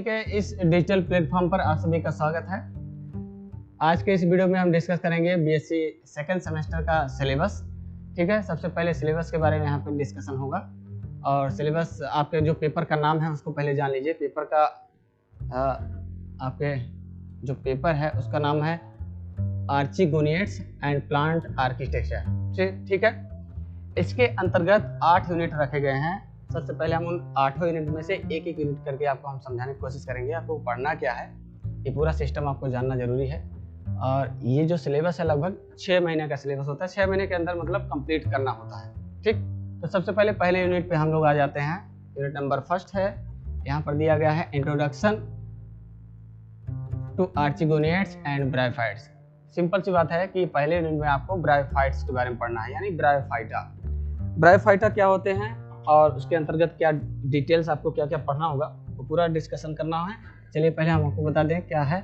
के इस digital platform पर आप सभी का स्वागत है। आज के इस वीडियो में हम डिस्कस करेंगे बीएससी सेकंड सेमेस्टर का सिलेबस। ठीक है, सबसे पहले सिलेबस के बारे में यहाँ पर डिस्कशन होगा और सिलेबस आपके जो पेपर का नाम है उसको पहले जान लीजिए। पेपर का आपके जो पेपर है उसका नाम है आर्चिगोनियड्स एंड प्लांट आर्किटेक्चर। ठीक है, इसके अंतर्गत 8 यूनिट रखे गए हैं। सबसे पहले हम उन 8 यूनिट में से एक एक यूनिट करके आपको हम समझाने की कोशिश करेंगे। आपको पढ़ना क्या है, ये पूरा सिस्टम आपको जानना जरूरी है। और ये जो सिलेबस है लगभग 6 महीने का सिलेबस होता है। 6 महीने के अंदर मतलब कंप्लीट करना होता है। ठीक, तो सबसे पहले यूनिट पे हम लोग आ जाते हैं। यूनिट नंबर फर्स्ट है, यहाँ पर दिया गया है introduction to archegoniates and bryophytes. Simple सी बात है कि पहले यूनिट में आपको ब्रायोफाइट्स के बारे में पढ़ना है, यानी ब्रायोफाइटा। ब्रायोफाइटा क्या होते हैं और उसके अंतर्गत क्या डिटेल्स आपको क्या क्या पढ़ना होगा वो पूरा डिस्कशन करना है। चलिए पहले हम आपको बता दें क्या है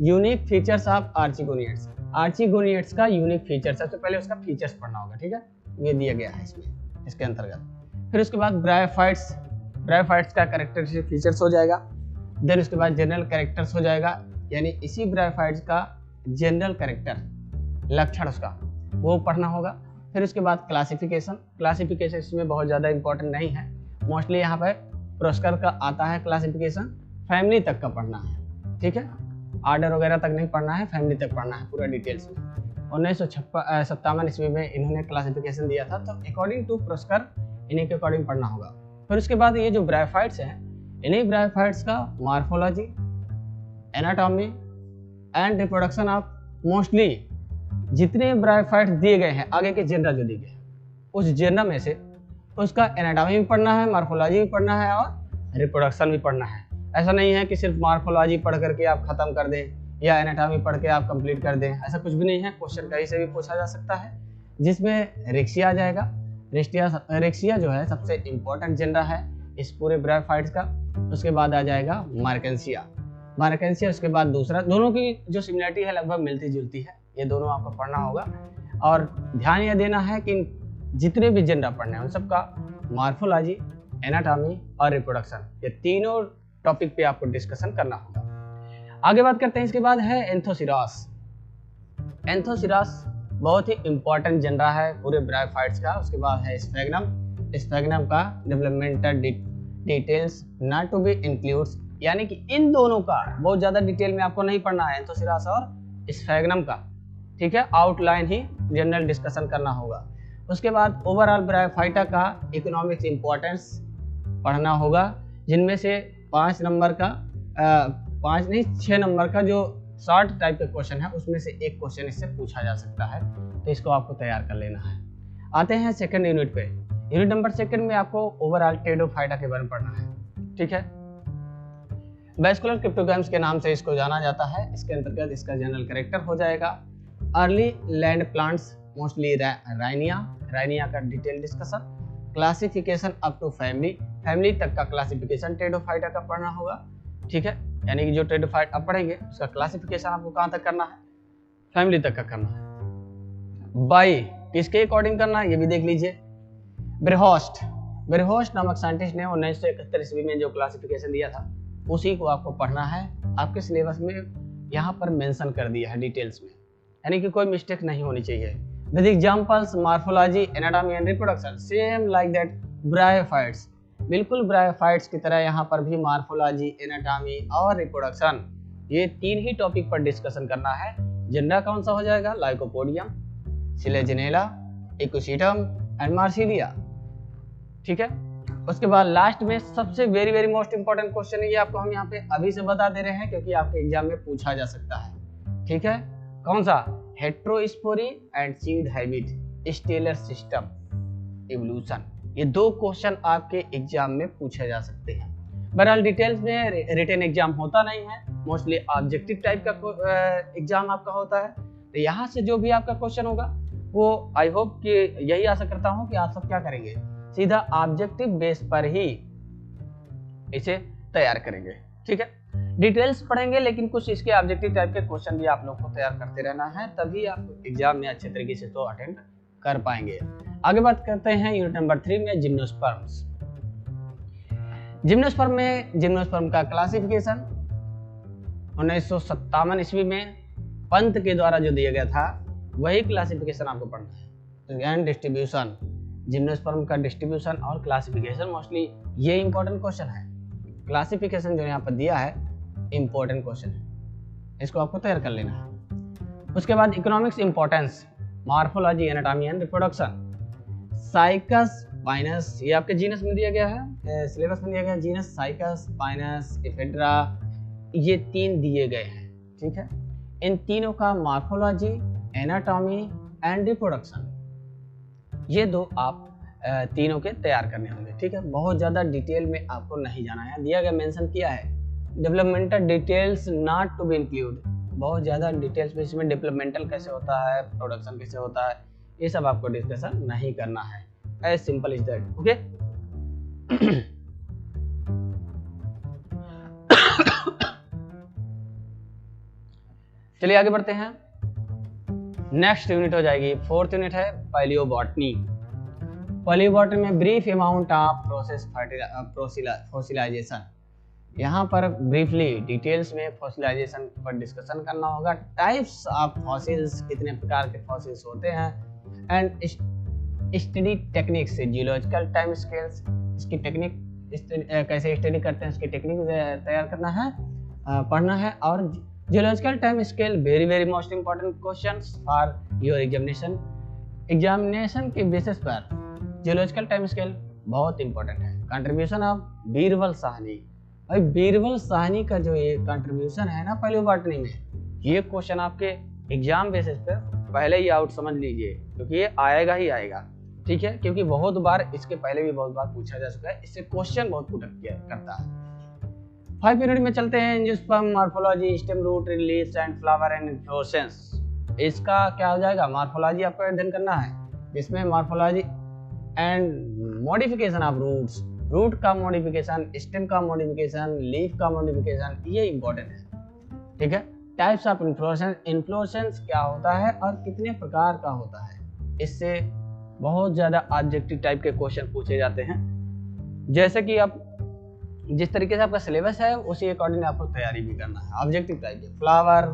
यूनिक फीचर्स ऑफ आर्चिगोनियड्स। आर्चिगोनियड्स का यूनिक फीचर, सबसे पहले उसका फीचर्स पढ़ना होगा। ठीक है, ये दिया गया है इसमें, इसके अंतर्गत। फिर उसके बाद ब्रायोफाइट्स का कैरेक्टरिस्टिक फीचर्स हो जाएगा। देन उसके बाद जनरल कैरेक्टर्स हो जाएगा, यानी इसी ब्रायोफाइट्स का जनरल कैरेक्टर लक्षण उसका वो पढ़ना होगा। फिर उसके बाद क्लासिफिकेशन इसमें बहुत ज़्यादा इंपॉर्टेंट नहीं है। मोस्टली यहाँ पर पुरस्कार का आता है क्लासिफिकेशन, फैमिली तक का पढ़ना है। ठीक है, आर्डर वगैरह तक नहीं पढ़ना है, फैमिली तक पढ़ना है पूरा डिटेल्स में। 1957 ईस्वी में इन्होंने क्लासिफिकेशन दिया था, तो अकॉर्डिंग टू पुरस्कार इन्हीं के अकॉर्डिंग पढ़ना होगा। फिर उसके बाद ये जो ब्रायोफाइट्स हैं, इन्हीं ब्रायोफाइट्स का morphology, anatomy and reproduction of mostly जितने ब्रायोफाइट्स दिए गए हैं, आगे के जेनरा जो दिए गए हैं, उस जेनरा में से उसका एनाटॉमी भी पढ़ना है, मार्फोलॉजी भी पढ़ना है और रिप्रोडक्शन भी पढ़ना है। ऐसा नहीं है कि सिर्फ मार्फोलॉजी पढ़ करके आप खत्म कर दें या एनाटॉमी पढ़ के आप कंप्लीट कर दें, ऐसा कुछ भी नहीं है। क्वेश्चन कहीं से भी पूछा जा सकता है, जिसमें रेक्सिया आ जाएगा। रेक्सिया जो है सबसे इम्पोर्टेंट जेनरा है इस पूरे ब्रायोफाइट्स का। उसके बाद आ जाएगा मार्केंसिया, उसके बाद दूसरा। दोनों की जो सिमिलरिटी है लगभग मिलती जुलती है, ये दोनों आपको पढ़ना होगा। और ध्यान यह देना है कि जितने भी जेनरा पढ़ने हैं उन सबका मार्फोलॉजी, एनाटॉमी और रिप्रोडक्शन, ये तीनों टॉपिक पे आपको डिस्कशन करना होगा। आगे बात करते हैं, इसके बाद है एंथोसिरास। एंथोसिरास बहुत ही इंपॉर्टेंट जेनरा है पूरे ब्रायोफाइट्स का। उसके बाद है स्फैग्नम का developmental details not to be includes, यानी कि इन दोनों का बहुत ज्यादा डिटेल में आपको नहीं पढ़ना है, एंथोसिरास और स्फैग्नम का। ठीक है, आउटलाइन ही जनरल डिस्कशन करना होगा। उसके बाद ओवरऑल ब्रायोफाइटा का इकोनॉमिक्स इंपॉर्टेंस पढ़ना होगा, जिनमें से 5 नंबर का 5 नहीं 6 नंबर का जो शॉर्ट टाइप के क्वेश्चन है उसमें से एक क्वेश्चन इससे पूछा जा सकता है, तो इसको आपको तैयार कर लेना है। आते हैं सेकंड यूनिट पे। यूनिट नंबर 2 में आपको ओवरऑल टेरिडोफाइटा के बारे में पढ़ना है। ठीक है, वैस्कुलर क्रिप्टोग्राम्स के नाम से इसको जाना जाता है। इसके अंतर्गत इसका जनरल कैरेक्टर हो जाएगा early land plants, mostly Rhynia का detail discussion, classification up to family तक का क्लासिफिकेशन टेरिडोफाइटा का पढ़ना होगा। ठीक है, यानी कि जो टेरिडोफाइटा आप पढ़ेंगे उसका क्लासिफिकेशन आपको कहाँ तक करना है, फैमिली तक का करना है। बाई किसके अकॉर्डिंग करना है ये भी देख लीजिए। ब्रेहोस्ट नामक साइंटिस्ट ने 1971 ईस्वी में जो क्लासिफिकेशन दिया था उसी को आपको पढ़ना है। आपके सिलेबस में यहाँ पर मेंशन कर दिया है डिटेल्स में, यानी कि कोई मिस्टेक नहीं होनी चाहिए। With examples morphology, anatomy and reproduction same like that bryophytes, बिल्कुल ब्रायोफाइट्स की तरह यहाँ पर भी मार्फोलॉजी, एनाटॉमी और रिप्रोडक्शन, ये 3 ही टॉपिक पर डिस्कशन करना है। जेनरा कौन सा हो जाएगा, लाइकोपोडियम, सिलेजिनेला, इकोसिटम एंड मार्सिलिया। ठीक है, उसके बाद लास्ट में सबसे वेरी मोस्ट इंपॉर्टेंट क्वेश्चन है, ये आपको हम यहाँ पे अभी से बता दे रहे हैं क्योंकि आपके एग्जाम में पूछा जा सकता है। ठीक है, कौन सा, heterospory and seed hybrid stellar system evolution. ये 2 क्वेश्चन आपके एग्जाम में पूछे जा सकते हैं। बहरहाल डिटेल्स में रिटन एग्जाम होता नहीं है, मोस्टली ऑब्जेक्टिव टाइप का एग्जाम आपका होता है। तो यहाँ से जो भी आपका क्वेश्चन होगा वो आई होप कि यही आशा करता हूँ कि आप सब क्या करेंगे, सीधा ऑब्जेक्टिव बेस पर ही इसे तैयार करेंगे। ठीक है, डिटेल्स पढ़ेंगे लेकिन कुछ इसके ऑब्जेक्टिव टाइप के क्वेश्चन भी आप लोग को तैयार करते रहना है, तभी आप एग्जाम में अच्छे तरीके से तो अटेंड कर पाएंगे। आगे बात करते हैं यूनिट नंबर 3 में जिम्नोस्पर्म्स। जिम्नोस्पर्म का क्लासिफिकेशन 1957 ईस्वी में पंत के द्वारा जो दिया गया था वही क्लासिफिकेशन आपको पढ़ना है। एंड डिस्ट्रीब्यूशन, जिम्नोस्पर्म का डिस्ट्रीब्यूशन और क्लासिफिकेशन, मोस्टली ये इंपॉर्टेंट क्वेश्चन है। क्लासिफिकेशन जो यहाँ पर दिया है इंपॉर्टेंट क्वेश्चन है, इसको आपको तैयार कर लेना है। उसके बाद economics importance, morphology, anatomy and reproduction, cycas Pinus, ये आपके जीनस में दिया गया है, सिलेबस में दिया गया है। जीनस, साइकस, पाइनस, इफेड्रा, ये 3 दिए गए हैं। ठीक है, इन तीनों का मॉर्फोलॉजी, एनाटॉमी एंड रिप्रोडक्शन, ये 2 आप तीनों के तैयार करने होंगे। ठीक है, बहुत ज़्यादा डिटेल में आपको नहीं जाना है, दिया गया मेंशन किया है developmental details not to be include, बहुत ज़्यादा डिटेल्स में इसमें डेवलपमेंटल कैसे होता है, प्रोडक्शन कैसे होता है, ये सब आपको डिस्कशन नहीं करना है। As simple is that. Okay, चलिए आगे बढ़ते हैं। नेक्स्ट यूनिट हो जाएगी 4th यूनिट है पैलियोबॉटनी। पैलियोबॉटनी में brief amount of process fossilisation, यहाँ पर ब्रीफली डिटेल्स में फॉसिलाइजेशन पर डिस्कशन करना होगा। टाइप्स ऑफ फॉसिल्स, कितने प्रकार के फॉसिल्स होते हैं, and study techniques, geological time scales, इसकी टेक्निक कैसे स्टडी करते हैं, इसकी टेक्निक तैयार करना है, पढ़ना है। और geological time scale very very most important questions for your examination के बेसिस पर जियोलॉजिकल टाइम स्केल बहुत इंपॉर्टेंट है। कंट्रीब्यूशन ऑफ बीरबल साहनी, भाई बीरबल साहनी का जो ये कंट्रीब्यूशन है ना पैलियोबॉटनी में, ये क्वेश्चन आपके एग्जाम बेसिस पर पहले ही आउट समझ लीजिए, क्योंकि ये आएगा ही आएगा। ठीक है, क्योंकि बहुत बार इसके पहले भी बहुत बार पूछा जा चुका है, इससे क्वेश्चन बहुत पुटअप करता है। 5 यूनिट में चलते हैं। Angiosperm, morphology, stem, root, leaves and flower and inflorescence, इसका क्या हो जाएगा, मॉर्फोलॉजी आपको अध्ययन करना है, जिसमें morphology and modification of roots, root का मॉडिफिकेशन, स्टेम का मॉडिफिकेशन, लीफ का मॉडिफिकेशन, ये इंपॉर्टेंट है। ठीक है, टाइप्स ऑफ इन्फ्लोरेसेंस, इन्फ्लोरेसेंस क्या होता है और कितने प्रकार का होता है, इससे बहुत ज़्यादा ऑब्जेक्टिव टाइप के क्वेश्चन पूछे जाते हैं। जैसे कि आप जिस तरीके से आपका सिलेबस है उसी अकॉर्डिंग आपको तैयारी भी करना है। ऑब्जेक्टिव टाइप के flower,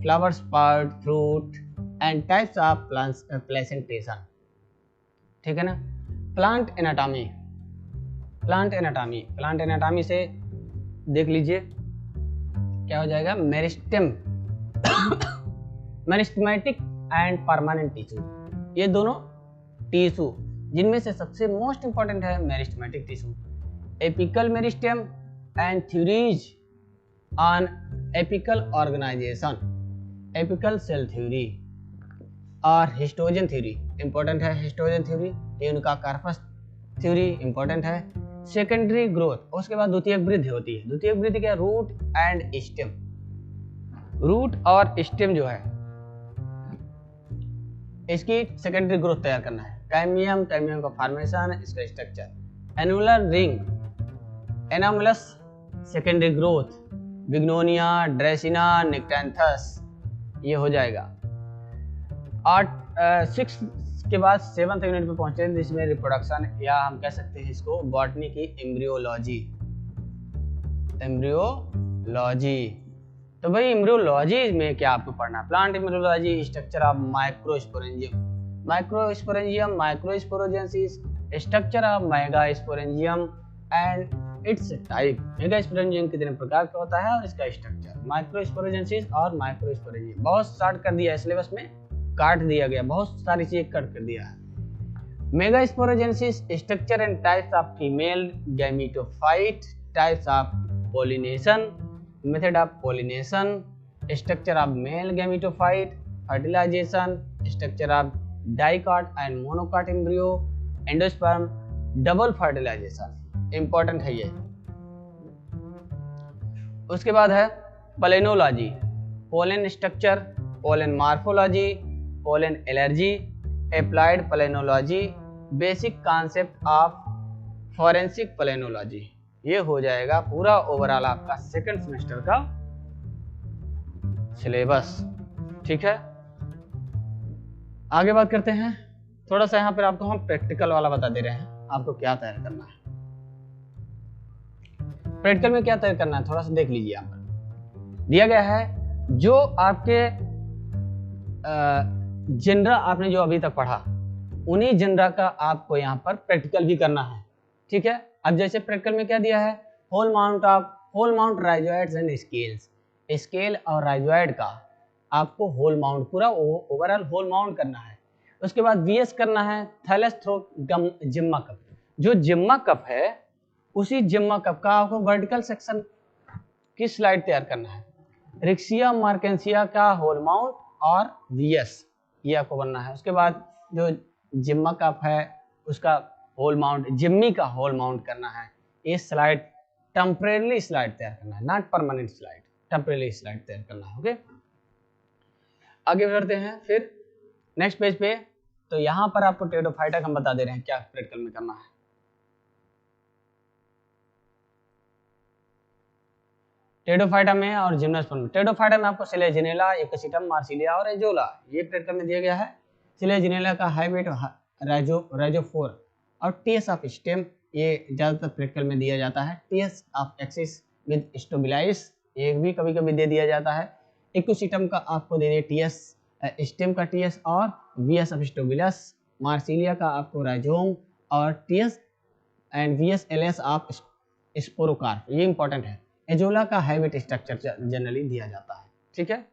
flowers part, fruit and types of placentation. ठीक है ना। Plant anatomy, plant anatomy, plant anatomy से देख लीजिए क्या हो जाएगा, meristem, meristematic and permanent tissue, ये दोनों टिश्यू जिनमें से सबसे मोस्ट इंपॉर्टेंट है meristematic tissue. Apical meristem and theories on apical organisation, apical cell theory और हिस्टोजन थ्योरी इंपॉर्टेंट है। हिस्टोजन थ्योरी ये उनका कार्पस थ्योरी इंपॉर्टेंट है। सेकेंडरी ग्रोथ, उसके बाद द्वितीयक वृद्धि होती है। द्वितीयक वृद्धि क्या, रूट एंड स्टेम, रूट और स्टेम जो है इसकी सेकेंडरी ग्रोथ तैयार करना है। कैमियम, कैमियम का फॉर्मेशन, इसका structure. Annular ring, annulus, secondary growth. Bignonia, Dracaena, Nyctanthes, ये हो जाएगा। 6 के बाद 7th यूनिट पे पहुंचते हैं, जिसमें रिप्रोडक्शन या हम कह सकते हैं इसको बॉटनी की एम्ब्रियोलॉजी। एम्ब्रियोलॉजी, तो भाई एम्ब्रियोलॉजी में क्या आपको पढ़ना है, plant embryology, structure of microsporangium, microsporangium, microsporogenesis, structure of megasporangium and its type. Megasporangium कितने प्रकार का होता है और इसका स्ट्रक्चर, माइक्रोस्पोरोजेंसिस और माइक्रोस्पोरेंजियम। बहुत शॉर्ट कर दिया है सिलेबस में, काट दिया गया, बहुत सारी चीजें कट कर दिया है। Megasporogenesis, structure and types of female gametophyte, types of pollination, method of pollination, structure of male gametophyte, fertilisation, structure of dicot and monocot embryo, endosperm, double fertilisation, important है ये। उसके बाद है palynology, pollen structure, pollen morphology, pollen allergy, applied palynology, basic concept of forensic palynology. ये हो जाएगा पूरा overall आपका 2nd सेमेस्टर का सिलेबस। ठीक है, आगे बात करते हैं। थोड़ा सा यहाँ पर आपको हम प्रैक्टिकल वाला बता दे रहे हैं, आपको क्या तैयार करना है। प्रैक्टिकल में क्या तय करना है थोड़ा सा देख लीजिए। यहाँ पर दिया गया है जो आपके जनरा आपने जो अभी तक पढ़ा उन्हीं जनरा का आपको यहाँ पर प्रैक्टिकल भी करना है, ठीक है। अब जैसे प्रैक्टिकल में क्या दिया है, whole mount rhizoids and scales, scale और राइजोइड का आपको होल माउंट पूरा ओवरऑल होल माउंट करना है। उसके बाद वीएस करना है थैलस थ्रोट जिम्मा कप, जो जिम्मा कप है उसी जिम्मा कप का आपको वर्टिकल सेक्शन की स्लाइड तैयार करना है। रिक्सिया मार्केंसिया का होल माउंट और वीएस ये आपको बनना है। उसके बाद जो जिम्मा कप है उसका होल माउंट, जिम्मी का होल माउंट करना है। ये स्लाइड टेम्परेरी स्लाइड तैयार करना है, not permanent slide, temporary slide तैयार करना है। ओके, आगे बढ़ते हैं फिर नेक्स्ट पेज पे। तो यहाँ पर आपको टेरिडोफाइटा हम बता दे रहे हैं क्या प्रैक्टिकल में करना है। टेरिडोफाइटा में और जिम्नोस्पर्म में, टेरिडोफाइटा में आपको सिलेजिनेला, एकोसिटम, मार्सिलिया और एजोला ये प्रैक्टिकल में दिया गया है। सिलेजिनेला का हाइब्रिड राइजोफोर और टीएस ऑफ स्टेम ये ज़्यादातर प्रैक्टिकल में दिया जाता है। टीएस ऑफ एक्सिस विद स्टोबिलाइस ये भी कभी कभी दे दिया जाता है। एकोसिटम का आपको दे दिया टीएस, स्टेम का टीएस और वीएस ऑफ स्टोबिलस। मार्सिलिया का आपको राइजोम और TS and VS LS of sporocarp, ये इंपॉर्टेंट है। एजोला का हाइब्रिड स्ट्रक्चर जनरली दिया जाता है, ठीक है।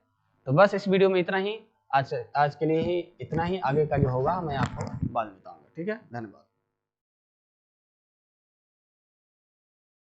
तो बस इस वीडियो में इतना ही, आज के लिए ही इतना ही। आगे का जो होगा मैं आपको बाद में बताऊंगा, ठीक है। धन्यवाद।